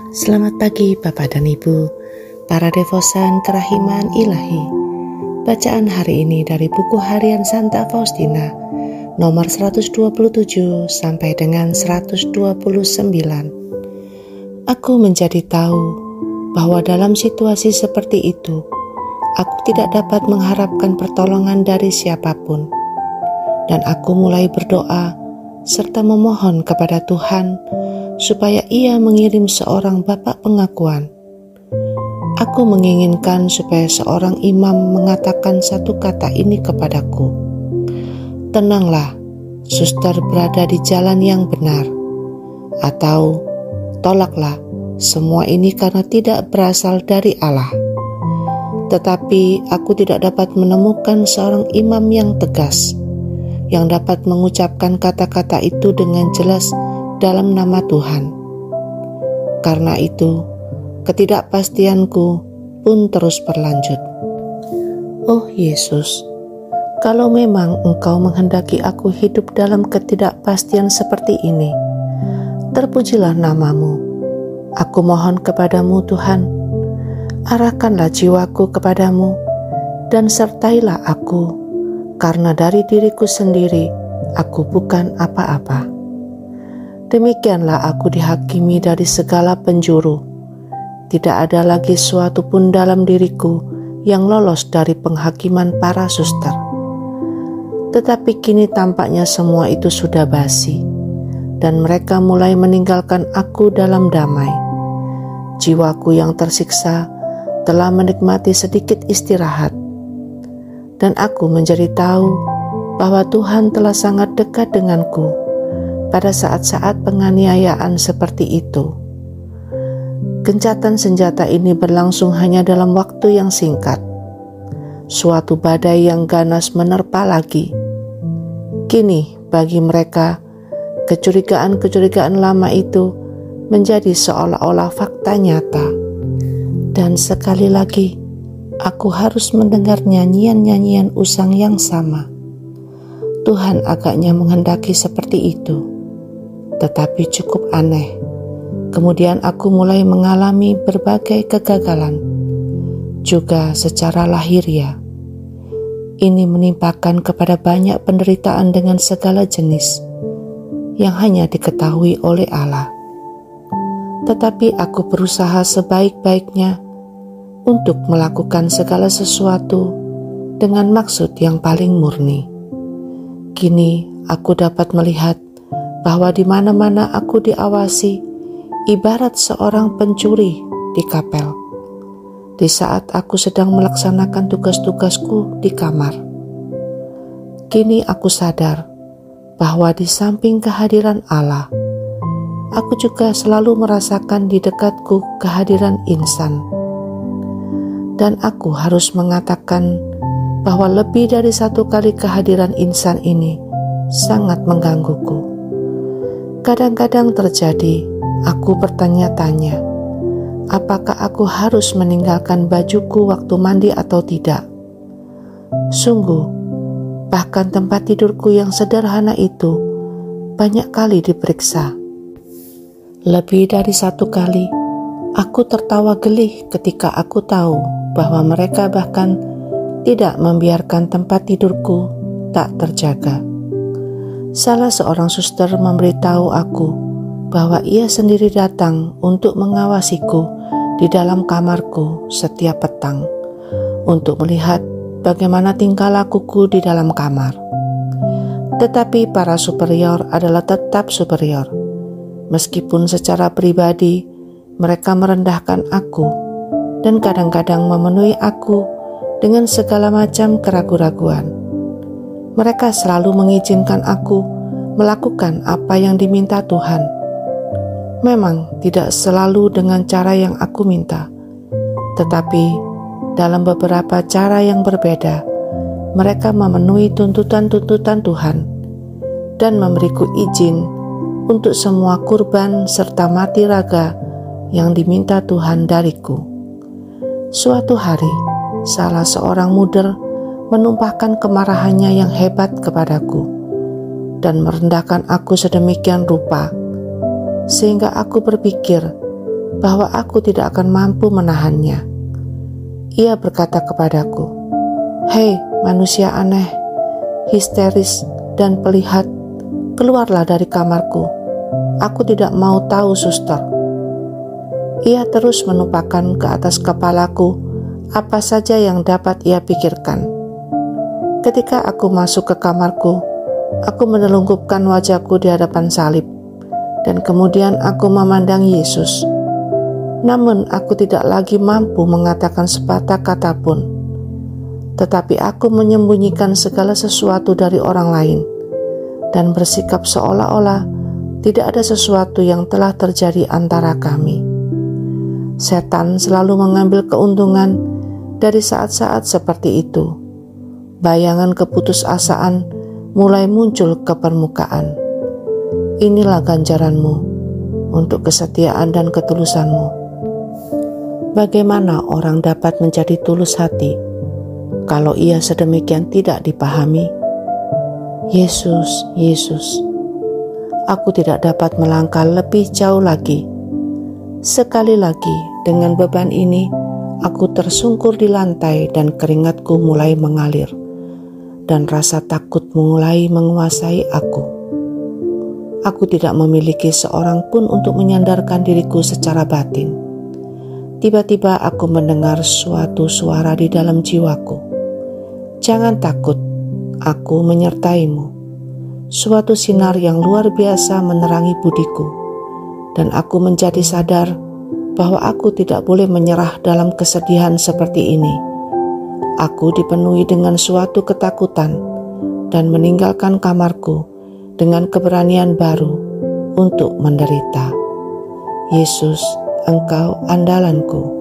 Selamat pagi Bapak dan Ibu, para devosan kerahiman ilahi. Bacaan hari ini dari buku harian Santa Faustina, nomor 127 sampai dengan 129. Aku menjadi tahu bahwa dalam situasi seperti itu, aku tidak dapat mengharapkan pertolongan dari siapapun. Dan aku mulai berdoa serta memohon kepada Tuhan supaya Ia mengirim seorang bapak pengakuan. Aku menginginkan supaya seorang imam mengatakan satu kata ini kepadaku. Tenanglah, suster berada di jalan yang benar. Atau, tolaklah, semua ini karena tidak berasal dari Allah. Tetapi aku tidak dapat menemukan seorang imam yang tegas, yang dapat mengucapkan kata-kata itu dengan jelas dalam nama Tuhan. Karena itu, ketidakpastianku pun terus berlanjut. Oh Yesus, kalau memang Engkau menghendaki aku hidup dalam ketidakpastian seperti ini, terpujilah nama-Mu. Aku mohon kepadamu Tuhan, arahkanlah jiwaku kepadamu dan sertailah aku, karena dari diriku sendiri aku bukan apa-apa. Demikianlah aku dihakimi dari segala penjuru. Tidak ada lagi suatu pun dalam diriku yang lolos dari penghakiman para suster. Tetapi kini tampaknya semua itu sudah basi, dan mereka mulai meninggalkan aku dalam damai. Jiwaku yang tersiksa telah menikmati sedikit istirahat, dan aku menjadi tahu bahwa Tuhan telah sangat dekat denganku pada saat-saat penganiayaan seperti itu. Gencatan senjata ini berlangsung hanya dalam waktu yang singkat. Suatu badai yang ganas menerpa lagi. Kini bagi mereka, kecurigaan-kecurigaan lama itu menjadi seolah-olah fakta nyata. Dan sekali lagi, aku harus mendengar nyanyian-nyanyian usang yang sama. Tuhan agaknya menghendaki seperti itu. Tetapi cukup aneh. Kemudian aku mulai mengalami berbagai kegagalan, juga secara lahiriah. Ini menimpakan kepada banyak penderitaan dengan segala jenis, yang hanya diketahui oleh Allah. Tetapi aku berusaha sebaik-baiknya untuk melakukan segala sesuatu dengan maksud yang paling murni. Kini aku dapat melihat bahwa di mana-mana aku diawasi, ibarat seorang pencuri di kapel, di saat aku sedang melaksanakan tugas-tugasku di kamar. Kini aku sadar bahwa di samping kehadiran Allah, aku juga selalu merasakan di dekatku kehadiran insan. Dan aku harus mengatakan bahwa lebih dari satu kali kehadiran insan ini sangat menggangguku. Kadang-kadang terjadi, aku bertanya-tanya, apakah aku harus meninggalkan bajuku waktu mandi atau tidak? Sungguh, bahkan tempat tidurku yang sederhana itu banyak kali diperiksa. Lebih dari satu kali, aku tertawa gelih ketika aku tahu bahwa mereka bahkan tidak membiarkan tempat tidurku tak terjaga. Salah seorang suster memberitahu aku bahwa ia sendiri datang untuk mengawasiku di dalam kamarku setiap petang untuk melihat bagaimana tingkah lakuku di dalam kamar. Tetapi para superior adalah tetap superior. Meskipun secara pribadi mereka merendahkan aku dan kadang-kadang memenuhi aku dengan segala macam keraguan-raguan. Mereka selalu mengizinkan aku melakukan apa yang diminta Tuhan. Memang tidak selalu dengan cara yang aku minta, tetapi dalam beberapa cara yang berbeda, mereka memenuhi tuntutan-tuntutan Tuhan dan memberiku izin untuk semua kurban serta mati raga yang diminta Tuhan dariku. Suatu hari, salah seorang muder menumpahkan kemarahannya yang hebat kepadaku dan merendahkan aku sedemikian rupa, sehingga aku berpikir bahwa aku tidak akan mampu menahannya. Ia berkata kepadaku, "Hei manusia aneh, histeris dan pelihat, keluarlah dari kamarku. Aku tidak mau tahu, suster." Ia terus menupakkan ke atas kepalaku apa saja yang dapat ia pikirkan. Ketika aku masuk ke kamarku, aku menelungkupkan wajahku di hadapan salib, dan kemudian aku memandang Yesus. Namun aku tidak lagi mampu mengatakan sepatah kata pun, tetapi aku menyembunyikan segala sesuatu dari orang lain dan bersikap seolah-olah tidak ada sesuatu yang telah terjadi antara kami. Setan selalu mengambil keuntungan dari saat-saat seperti itu. Bayangan keputusasaan mulai muncul ke permukaan. Inilah ganjaranmu untuk kesetiaan dan ketulusanmu. Bagaimana orang dapat menjadi tulus hati kalau ia sedemikian tidak dipahami? Yesus, Yesus, aku tidak dapat melangkah lebih jauh lagi. Sekali lagi dengan beban ini, aku tersungkur di lantai dan keringatku mulai mengalir, dan rasa takut mulai menguasai aku. Aku tidak memiliki seorang pun untuk menyandarkan diriku secara batin. Tiba-tiba aku mendengar suatu suara di dalam jiwaku. "Jangan takut, aku menyertaimu." Suatu sinar yang luar biasa menerangi budiku, dan aku menjadi sadar bahwa aku tidak boleh menyerah dalam kesedihan seperti ini. Aku dipenuhi dengan suatu ketakutan dan meninggalkan kamarku dengan keberanian baru untuk menderita. Yesus, Engkau andalanku.